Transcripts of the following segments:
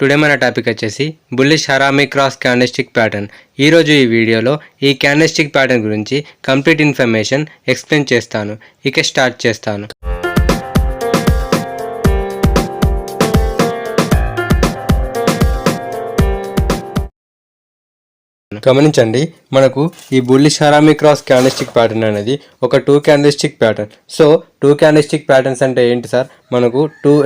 Today మన topic వచ్చేసి bullish harami cross candlestick pattern. ఈరోజు ఈ వీడియోలో ఈ క్యాండిల్స్టిక్ ప్యాటర్న్ గురించి కంప్లీట్ ఇన్ఫర్మేషన్ ఎక్స్ప్లెయిన్ చేస్తాను. ఇక స్టార్ట్ చేస్తాను. గమనించండి, మనకు ఈ bullish harami cross candlestick pattern అనేది ఒక 2 candlestick pattern. So 2 candlestick patterns అంటే ఏంటి సార్? మనకు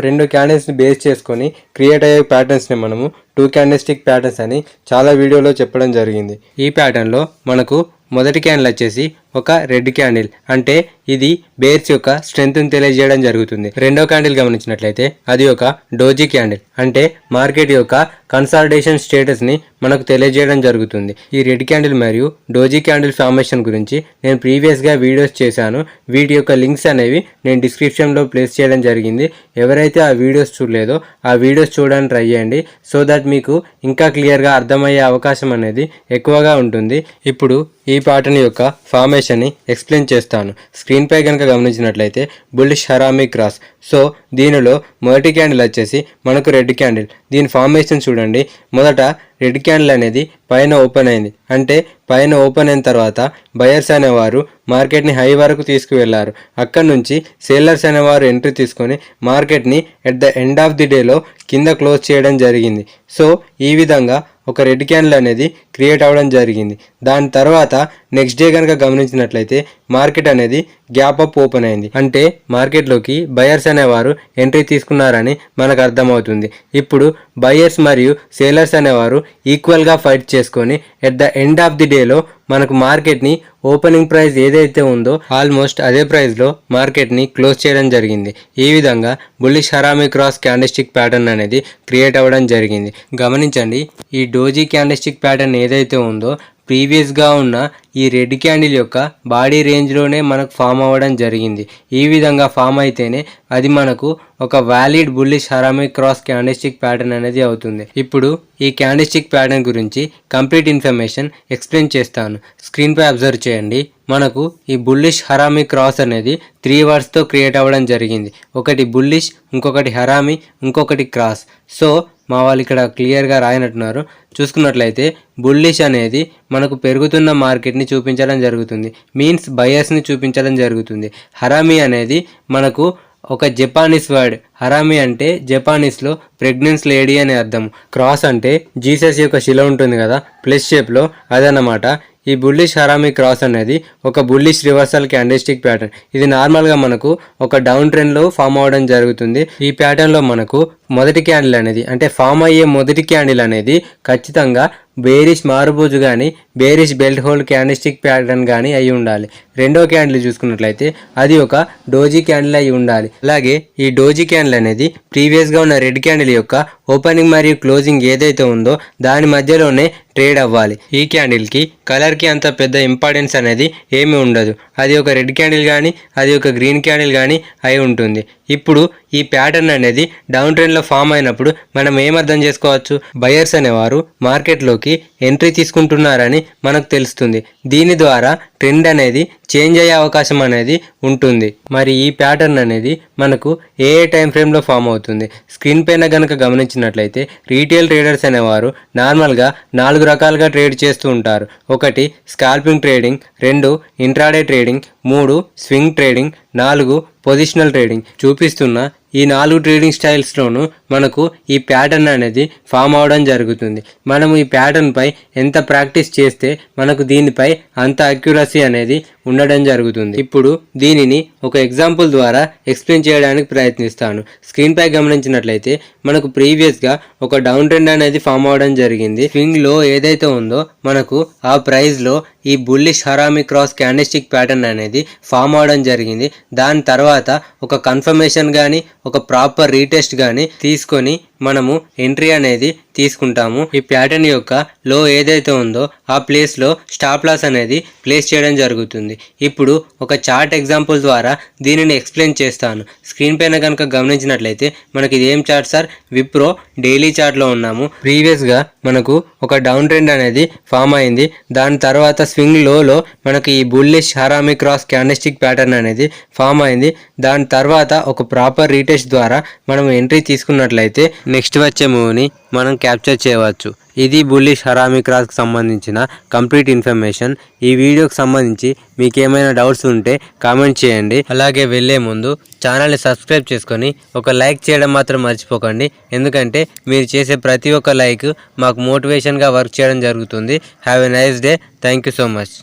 రెండు క్యాండిల్స్ని బేస్ చేసుకొని క్రియేట్ అయ్యే ప్యాటర్న్స్ని మనము 2 క్యాండిల్స్టిక్ ప్యాటర్న్స్ అని చాలా వీడియోలో చెప్పడం జరిగింది. ఈ ప్యాటర్న్లో మనకు మొదటి క్యాండిల్ వచ్చేసి ఒక రెడ్ క్యాండిల్, అంటే ఇది బేర్స్ యొక్క స్ట్రెంగ్త్ని తెలియజేయడం జరుగుతుంది. రెండో క్యాండిల్ గమనించినట్లయితే అది ఒక డోజీ క్యాండిల్, అంటే మార్కెట్ యొక్క కన్సాలిడేషన్ స్టేటస్ని మనకు తెలియజేయడం జరుగుతుంది. ఈ రెడ్ క్యాండిల్ మరియు డోజీ క్యాండిల్ ఫార్మేషన్ గురించి నేను ప్రీవియస్గా వీడియోస్ చేశాను. వీటి యొక్క లింక్స్ అనేవి నేను డిస్క్రిప్షన్లో ప్లేస్ చేయడం జరిగింది. ఎవరైతే ఆ వీడియోస్ చూడలేదో ఆ వీడియోస్ చూడడానికి ట్రై చేయండి, సో దట్ మీకు ఇంకా క్లియర్గా అర్థమయ్యే అవకాశం అనేది ఎక్కువగా ఉంటుంది. ఇప్పుడు ఈ ప్యాటర్న్ యొక్క ఫార్మేషన్ని ఎక్స్ప్లెయిన్ చేస్తాను. స్క్రీన్ పై కనుక గమనించినట్లయితే బుల్లిష్ హరామీ క్రాస్. సో దీనిలో మొదటి క్యాండిల్ వచ్చేసి మనకు రెడ్ క్యాండిల్. దీని ఫార్మేషన్ చూడండి. మొదట రెడ్ క్యాండిల్ అనేది పైన ఓపెన్ అయింది, అంటే పైన ఓపెన్ అయిన తర్వాత బయర్స్ అనేవారు మార్కెట్ని హై వరకు తీసుకువెళ్లారు. అక్కడ నుంచి సేలర్స్ అనేవారు ఎంట్రీ తీసుకొని మార్కెట్ని at the end of the డేలో కింద క్లోజ్ చేయడం జరిగింది. సో ఈ విధంగా ఒక రెడ్ క్యాండిల్ అనేది క్రియేట్ అవ్వడం జరిగింది. దాని తర్వాత నెక్స్ట్ డే కనుక గమనించినట్లయితే మార్కెట్ అనేది గ్యాప్ అప్ ఓపెన్ అయింది, అంటే మార్కెట్లోకి బయర్స్ అనేవారు ఎంట్రీ తీసుకున్నారని మనకు అర్థమవుతుంది. ఇప్పుడు బయర్స్ మరియు సేలర్స్ అనేవారు ఈక్వల్గా ఫైట్ చేసుకొని at the end of the డేలో మనకు మార్కెట్ని ఓపెనింగ్ ప్రైస్ ఏదైతే ఉందో ఆల్మోస్ట్ అదే ప్రైస్లో మార్కెట్ని క్లోజ్ చేయడం జరిగింది. ఈ విధంగా bullish harami cross candlestick pattern అనేది క్రియేట్ అవ్వడం జరిగింది. గమనించండి, ఈ డోజీ క్యాండిల్స్టిక్ ప్యాటర్న్ ఏదైతే ఉందో ప్రీవియస్గా ఉన్న ఈ రెడ్ క్యాండిల్ యొక్క బాడీ రేంజ్లోనే మనకు ఫామ్ అవ్వడం జరిగింది. ఈ విధంగా ఫామ్ అయితేనే అది మనకు ఒక valid bullish harami cross candlestick pattern అనేది అవుతుంది. ఇప్పుడు ఈ క్యాండిల్స్టిక్ ప్యాటర్న్ గురించి కంప్లీట్ ఇన్ఫర్మేషన్ ఎక్స్ప్లెయిన్ చేస్తాను. స్క్రీన్ పై అబ్జర్వ్ చేయండి. మనకు ఈ బుల్లిష్ హరామీ క్రాస్ అనేది 3 వర్డ్స్తో క్రియేట్ అవ్వడం జరిగింది. ఒకటి బుల్లిష్, ఇంకొకటి హరామీ, ఇంకొకటి క్రాస్. సో మా వాళ్ళు ఇక్కడ క్లియర్గా రాయనట్టున్నారు. చూసుకున్నట్లయితే బుల్లిష్ అనేది మనకు పెరుగుతున్న మార్కెట్ని చూపించడం జరుగుతుంది, మీన్స్ బయర్స్ని చూపించడం జరుగుతుంది. హరామీ అనేది మనకు ఒక జపానీస్ వర్డ్. హరామీ అంటే జపానీస్లో ప్రెగ్నెన్స్ లేడీ అని అర్థం. క్రాస్ అంటే జీసస్ యొక్క శిల ఉంటుంది కదా ప్లస్ షేప్లో, అదన్నమాట. ఈ బుల్లిష్ హరామీ క్రాస్ అనేది ఒక బుల్లిష్ రివర్సల్ క్యాండిల్స్టిక్ ప్యాటర్న్. ఇది నార్మల్గా మనకు ఒక డౌన్ ట్రెండ్లో ఫామ్ అవ్వడం జరుగుతుంది. ఈ ప్యాటర్న్లో మనకు మొదటి క్యాండిల్ అనేది, అంటే ఫామ్ అయ్యే మొదటి క్యాండిల్ అనేది ఖచ్చితంగా బేరిష్ మారుబూజు కానీ bearish belt hold candlestick pattern కానీ అయి ఉండాలి. రెండో క్యాండిల్ చూసుకున్నట్లయితే అది ఒక డోజీ క్యాండిల్ అయి ఉండాలి. అలాగే ఈ డోజీ క్యాండిల్ అనేది ప్రీవియస్గా ఉన్న రెడ్ క్యాండిల్ యొక్క ఓపెనింగ్ మరియు క్లోజింగ్ ఏదైతే ఉందో దాని మధ్యలోనే ట్రేడ్ అవ్వాలి. ఈ క్యాండిల్కి కలర్కి అంత పెద్ద ఇంపార్టెన్స్ అనేది ఏమీ ఉండదు. అది ఒక రెడ్ క్యాండిల్ కానీ అది ఒక గ్రీన్ క్యాండిల్ కానీ అయి ఉంటుంది. ఇప్పుడు ఈ ప్యాటర్న్ అనేది డౌన్ ట్రెండ్లో ఫామ్ అయినప్పుడు మనం ఏమర్థం చేసుకోవచ్చు? బయర్స్ అనేవారు మార్కెట్లోకి ఎంట్రీ తీసుకుంటున్నారని మనకు తెలుస్తుంది. దీని ద్వారా ట్రెండ్ అనేది చేంజ్ అయ్యే అవకాశం అనేది ఉంటుంది. మరి ఈ ప్యాటర్న్ అనేది మనకు ఏ టైం ఫ్రేమ్లో ఫామ్ అవుతుంది? స్క్రీన్ పైన కనుక గమనించినట్లయితే రీటైల్ ట్రేడర్స్ అనేవారు నార్మల్గా 4 రకాలుగా ట్రేడ్ చేస్తూ ఉంటారు. 1 scalping trading, 2 intraday trading, 3 swing trading, 4 positional trading. చూపిస్తున్న ఈ 4 ట్రేడింగ్ స్టైల్స్లోనూ మనకు ఈ ప్యాటర్న్ అనేది ఫామ్ అవడం జరుగుతుంది. మనము ఈ ప్యాటర్న్పై ఎంత ప్రాక్టీస్ చేస్తే మనకు దీనిపై అంత అక్యురసీ అనేది ఉండడం జరుగుతుంది. ఇప్పుడు దీనిని ఒక ఎగ్జాంపుల్ ద్వారా ఎక్స్ప్లెయిన్ చేయడానికి ప్రయత్నిస్తాను. స్క్రీన్ పై గమనించినట్లయితే మనకు ప్రీవియస్గా ఒక డౌన్ ట్రెండ్ అనేది ఫామ్ అవడం జరిగింది. స్వింగ్లో ఏదైతే ఉందో మనకు ఆ ప్రైస్లో ఈ bullish harami cross candlestick pattern అనేది ఫామ్ అవడం జరిగింది. దాని తర్వాత ఒక కన్ఫర్మేషన్ కానీ ఒక ప్రాపర్ రీటెస్ట్ కానీ తీసుకొని మనము ఎంట్రీ అనేది తీసుకుంటాము. ఈ ప్యాటర్న్ యొక్క లో ఏదైతే ఉందో ఆ ప్లేస్లో స్టాప్ లాస్ అనేది ప్లేస్ చేయడం జరుగుతుంది. ఇప్పుడు ఒక చార్ట్ ఎగ్జాంపుల్ ద్వారా దీనిని ఎక్స్ప్లెయిన్ చేస్తాను. స్క్రీన్ పైన కనుక గమనించినట్లయితే మనకి ఇది ఏం చార్ట్ సార్? విప్రో డైలీ చార్ట్లో ఉన్నాము. ప్రీవియస్గా మనకు ఒక డౌన్ ట్రెండ్ అనేది ఫామ్ అయింది. దాని తర్వాత స్వింగ్ లోలో మనకి ఈ bullish harami cross candlestick pattern అనేది ఫామ్ అయింది. దాని తర్వాత ఒక ప్రాపర్ రీటెస్ట్ ద్వారా మనం ఎంట్రీ తీసుకున్నట్లయితే నెక్స్ట్ వచ్చే మూవ్ని మనం క్యాప్చర్ చేయవచ్చు. ఇది బుల్లిష్ హరామీ క్రాస్కి సంబంధించిన కంప్లీట్ ఇన్ఫర్మేషన్. ఈ వీడియోకి సంబంధించి మీకు ఏమైనా డౌట్స్ ఉంటే కామెంట్ చేయండి. అలాగే వెళ్ళే ముందు ఛానల్ని సబ్స్క్రైబ్ చేసుకొని ఒక లైక్ చేయడం మాత్రం మర్చిపోకండి. ఎందుకంటే మీరు చేసే ప్రతి ఒక్క లైక్ మాకు మోటివేషన్గా వర్క్ చేయడం జరుగుతుంది. Have a nice day. Thank you so much.